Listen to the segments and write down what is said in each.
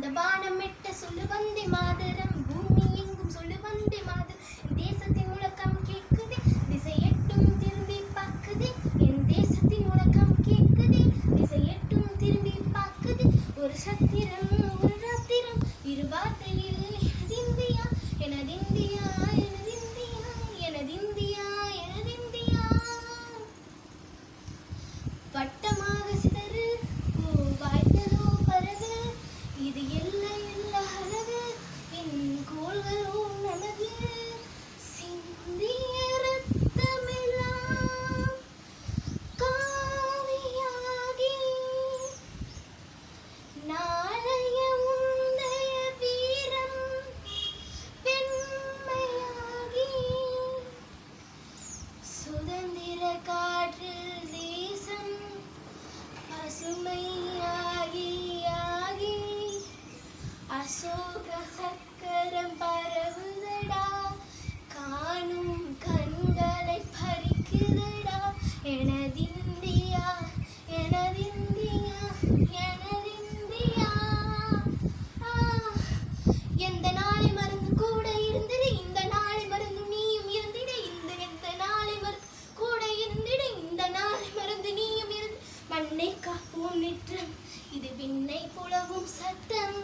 அந்த வானம் மெட்ட சொல்லு வந்தே மாதரம், பூமி எங்கும் சொல்லு வந்தே மாதரம். தேசத்தின் முழக்கம் கேட்குதே, திசை எட்டும் திரும்பி பார்க்குதே. என் தேசத்தின் முழக்கம் கேட்குதே, திசை எட்டும் திரும்பி பார்க்குதே. ஒரு சத்திரம் ஒரு ராத்திரம், இரு வார்த்தையில் எனதிந்தியா, எனதிந்தியா, எனதிந்தியா, எனதிந்தியா, எனதிந்தியா. வட்டமாக சிதறு வாய்த்ததோ பரவு, இது எல்லை எல்லா அளவு, என் கோள்களோ நமது. சிந்திய ரத்தமெல்லாம் காவியாகி, நாளைய உந்தைய வீரம் வெண்மையாகி, சுதந்திர காற்றில் தேசம் பசுமையாகி ஆகி, அசோக சக்கரம் பரவுதடா, காணும் கண்களை பறிக்குதடா. எனதிந்தியா, எனதிந்தியா, எனதிந்தியா. எந்த நாளை மறந்து கூட இருந்திட, இந்த நாளை மறந்து நீயும் இருந்திட. எந்த நாளை மறந்து கூட இருந்திட, இந்த நாளை மறந்து நீயும் இருந்து. மண்ணை காப்போம் நிற்றம், இது விண்ணை புலவும் சத்தம்.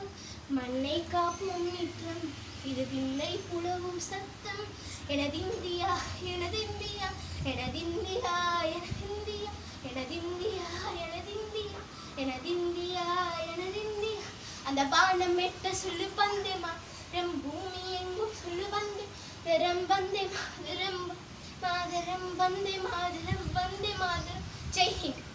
மண்ணை காப்போம் நிற்றம், இது விண்ணை புலவும் சத்தம். எனதிந்தியா, எனதிந்தியா, எனதிந்தியா, எனதிந்தியா, எனதிந்தியா, எனதிந்தியா, எனதிந்தியா, எனதிந்தியா. அந்த வானம் மெட்ட சொல்லு வந்தே மாதரம், பூமி எங்கும் சொல்லு வந்தே மாதரம். வந்தே மாதரம், மாதரம், வந்தே மாதரம், வந்தே மாதரம். ஜெய் ஹிந்த்.